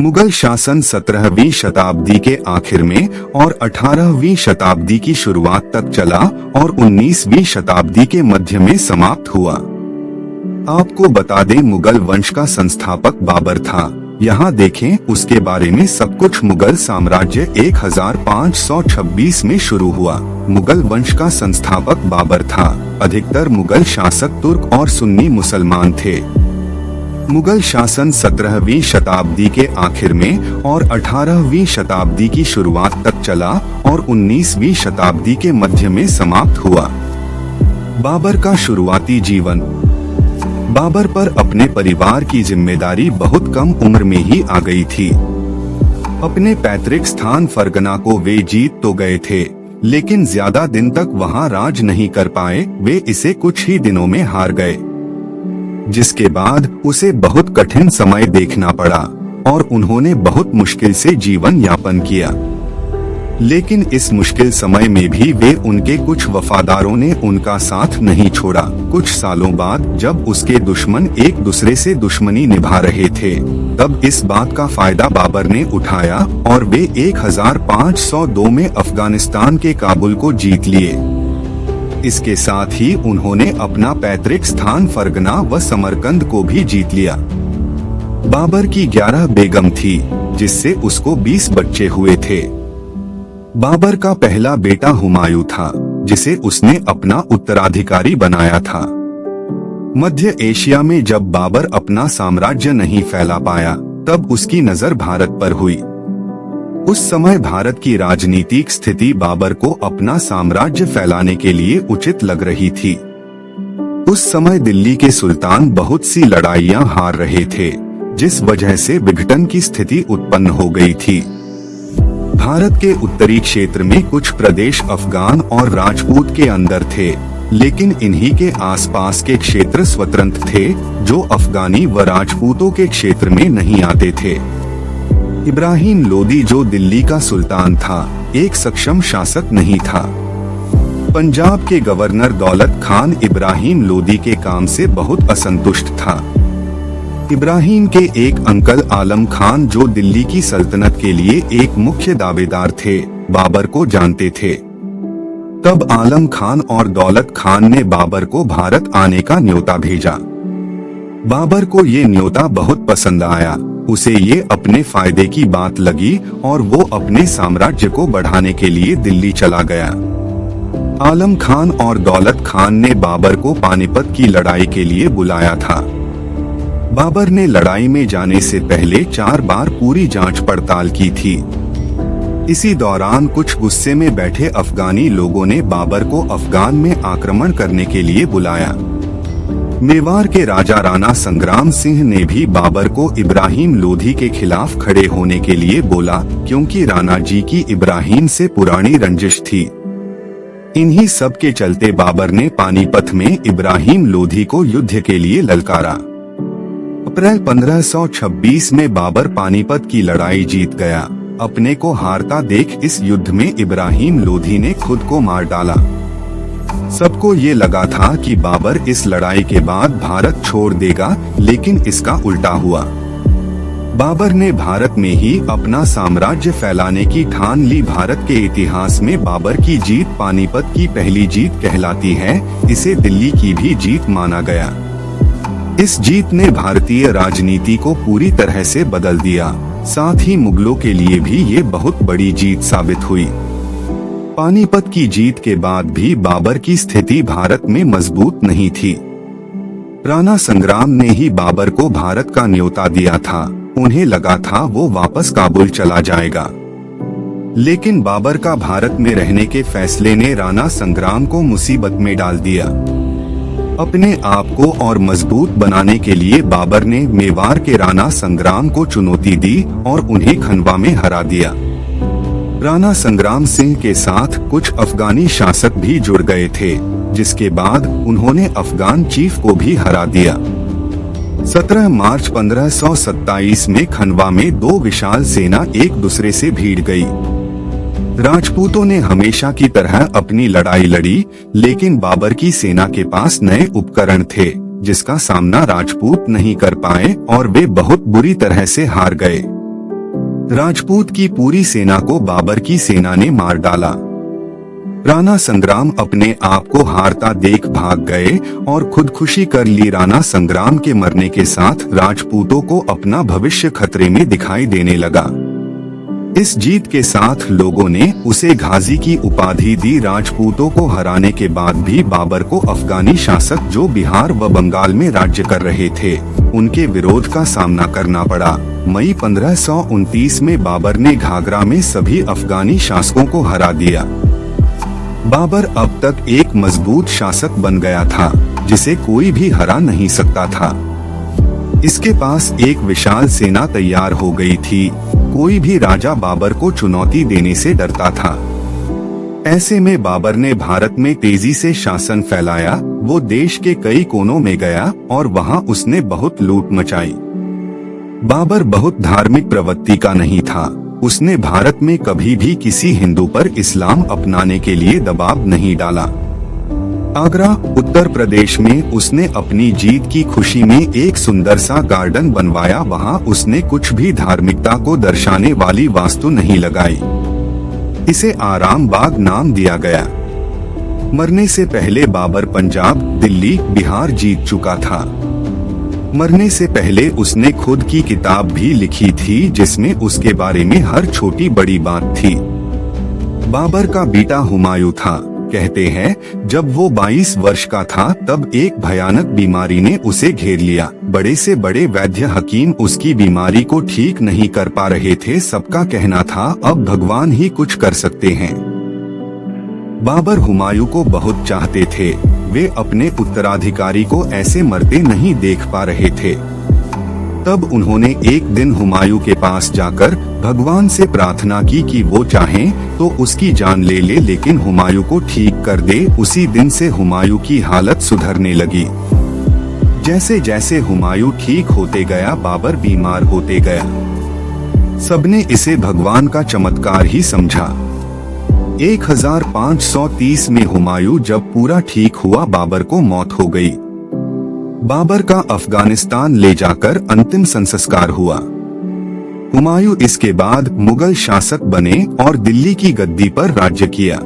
मुगल शासन 17वीं शताब्दी के आखिर में और 18वीं शताब्दी की शुरुआत तक चला और 19वीं शताब्दी के मध्य में समाप्त हुआ। आपको बता दें, मुगल वंश का संस्थापक बाबर था। यहाँ देखें, उसके बारे में सब कुछ। मुगल साम्राज्य 1526 में शुरू हुआ। मुगल वंश का संस्थापक बाबर था। अधिकतर मुगल शासक तुर्क और सुन्नी मुसलमान थे। मुगल शासन 17वीं शताब्दी के आखिर में और 18वीं शताब्दी की शुरुआत तक चला और 19वीं शताब्दी के मध्य में समाप्त हुआ। बाबर का शुरुआती जीवन। बाबर पर अपने परिवार की जिम्मेदारी बहुत कम उम्र में ही आ गई थी। अपने पैतृक स्थान फरगना को वे जीत तो गए थे, लेकिन ज्यादा दिन तक वहां राज नहीं कर पाए। वे इसे कुछ ही दिनों में हार गए, जिसके बाद उसे बहुत कठिन समय देखना पड़ा और उन्होंने बहुत मुश्किल से जीवन यापन किया। लेकिन इस मुश्किल समय में भी वे उनके कुछ वफादारों ने उनका साथ नहीं छोड़ा। कुछ सालों बाद जब उसके दुश्मन एक दूसरे से दुश्मनी निभा रहे थे, तब इस बात का फायदा बाबर ने उठाया और वे 1502 में अफगानिस्तान के काबुल को जीत लिए। इसके साथ ही उन्होंने अपना पैतृक स्थान फरगना व समरकंद को भी जीत लिया। बाबर की 11 बेगम थी, जिससे उसको 20 बच्चे हुए थे। बाबर का पहला बेटा हुमायूं था, जिसे उसने अपना उत्तराधिकारी बनाया था। मध्य एशिया में जब बाबर अपना साम्राज्य नहीं फैला पाया, तब उसकी नजर भारत पर हुई। उस समय भारत की राजनीतिक स्थिति बाबर को अपना साम्राज्य फैलाने के लिए उचित लग रही थी। उस समय दिल्ली के सुल्तान बहुत सी लड़ाइयां हार रहे थे, जिस वजह से विघटन की स्थिति उत्पन्न हो गई थी। भारत के उत्तरी क्षेत्र में कुछ प्रदेश अफगान और राजपूत के अंदर थे, लेकिन इन्हीं के आसपास के क्षेत्र स्वतंत्र थे, जो अफगानी व राजपूतों के क्षेत्र में नहीं आते थे। इब्राहिम लोदी, जो दिल्ली का सुल्तान था, एक सक्षम शासक नहीं था। पंजाब के गवर्नर दौलत खान इब्राहिम लोदी के काम से बहुत असंतुष्ट था। इब्राहिम के एक अंकल आलम खान, जो दिल्ली की सल्तनत के लिए एक मुख्य दावेदार थे, बाबर को जानते थे। तब आलम खान और दौलत खान ने बाबर को भारत आने का न्योता भेजा। बाबर को ये न्योता बहुत पसंद आया। उसे ये अपने फायदे की बात लगी और वो अपने साम्राज्य को बढ़ाने के लिए दिल्ली चला गया। आलम खान और दौलत खान ने बाबर को पानीपत की लड़ाई के लिए बुलाया था। बाबर ने लड़ाई में जाने से पहले 4 बार पूरी जांच पड़ताल की थी। इसी दौरान कुछ गुस्से में बैठे अफगानी लोगों ने बाबर को अफगान में आक्रमण करने के लिए बुलाया। मेवाड़ के राजा राणा संग्राम सिंह ने भी बाबर को इब्राहिम लोधी के खिलाफ खड़े होने के लिए बोला, क्योंकि राणा जी की इब्राहिम से पुरानी रंजिश थी। इन्हीं सब के चलते बाबर ने पानीपत में इब्राहिम लोधी को युद्ध के लिए ललकारा। अप्रैल 1526 में बाबर पानीपत की लड़ाई जीत गया। अपने को हारता देख इस युद्ध में इब्राहिम लोधी ने खुद को मार डाला। सबको ये लगा था कि बाबर इस लड़ाई के बाद भारत छोड़ देगा, लेकिन इसका उल्टा हुआ। बाबर ने भारत में ही अपना साम्राज्य फैलाने की ठान ली। भारत के इतिहास में बाबर की जीत पानीपत की पहली जीत कहलाती है। इसे दिल्ली की भी जीत माना गया। इस जीत ने भारतीय राजनीति को पूरी तरह से बदल दिया। साथ ही मुगलों के लिए भी ये बहुत बड़ी जीत साबित हुई। पानीपत की जीत के बाद भी बाबर की स्थिति भारत में मजबूत नहीं थी। राणा संग्राम ने ही बाबर को भारत का न्योता दिया था। उन्हें लगा था वो वापस काबुल चला जाएगा, लेकिन बाबर का भारत में रहने के फैसले ने राणा संग्राम को मुसीबत में डाल दिया। अपने आप को और मजबूत बनाने के लिए बाबर ने मेवाड़ के राणा संग्राम को चुनौती दी और उन्हें खनवा में हरा दिया। राणा संग्राम सिंह के साथ कुछ अफगानी शासक भी जुड़ गए थे, जिसके बाद उन्होंने अफगान चीफ को भी हरा दिया। 17 मार्च 1527 में खनवा में 2 विशाल सेना एक दूसरे से भिड़ गई। राजपूतों ने हमेशा की तरह अपनी लड़ाई लड़ी, लेकिन बाबर की सेना के पास नए उपकरण थे, जिसका सामना राजपूत नहीं कर पाए और वे बहुत बुरी तरह से हार गए। राजपूत की पूरी सेना को बाबर की सेना ने मार डाला। राणा संग्राम अपने आप को हारता देख भाग गए और खुदकुशी कर ली। राणा संग्राम के मरने के साथ राजपूतों को अपना भविष्य खतरे में दिखाई देने लगा। इस जीत के साथ लोगों ने उसे गाजी की उपाधि दी। राजपूतों को हराने के बाद भी बाबर को अफगानी शासक जो बिहार व बंगाल में राज्य कर रहे थे, उनके विरोध का सामना करना पड़ा। मई 1529 में बाबर ने घाघरा में सभी अफगानी शासकों को हरा दिया। बाबर अब तक एक मजबूत शासक बन गया था, जिसे कोई भी हरा नहीं सकता था। इसके पास एक विशाल सेना तैयार हो गई थी। कोई भी राजा बाबर को चुनौती देने से डरता था। ऐसे में बाबर ने भारत में तेजी से शासन फैलाया। वो देश के कई कोनों में गया और वहां उसने बहुत लूट मचाई। बाबर बहुत धार्मिक प्रवृत्ति का नहीं था। उसने भारत में कभी भी किसी हिंदू पर इस्लाम अपनाने के लिए दबाव नहीं डाला। आगरा, उत्तर प्रदेश में उसने अपनी जीत की खुशी में एक सुंदर सा गार्डन बनवाया। वहां उसने कुछ भी धार्मिकता को दर्शाने वाली वास्तु नहीं लगाई। इसे आराम बाग नाम दिया गया। मरने से पहले बाबर पंजाब, दिल्ली, बिहार जीत चुका था। मरने से पहले उसने खुद की किताब भी लिखी थी, जिसमें उसके बारे में हर छोटी बड़ी बात थी। बाबर का बेटा हुमायूं था। कहते हैं जब वो 22 वर्ष का था तब एक भयानक बीमारी ने उसे घेर लिया। बड़े से बड़े वैद्य हकीम उसकी बीमारी को ठीक नहीं कर पा रहे थे। सबका कहना था अब भगवान ही कुछ कर सकते हैं। बाबर हुमायूं को बहुत चाहते थे। वे अपने उत्तराधिकारी को ऐसे मरते नहीं देख पा रहे थे। तब उन्होंने एक दिन हुमायूं के पास जाकर भगवान से प्रार्थना की कि वो चाहें तो उसकी जान ले ले, लेकिन हुमायूं को ठीक कर दे। उसी दिन से हुमायूं की हालत सुधरने लगी। जैसे जैसे हुमायूं ठीक होते गया, बाबर बीमार होते गया। सबने इसे भगवान का चमत्कार ही समझा। 1530 में हुमायूं जब पूरा ठीक हुआ, बाबर को मौत हो गई। बाबर का अफगानिस्तान ले जाकर अंतिम संस्कार हुआ। हुमायूं इसके बाद मुगल शासक बने और दिल्ली की गद्दी पर राज्य किया।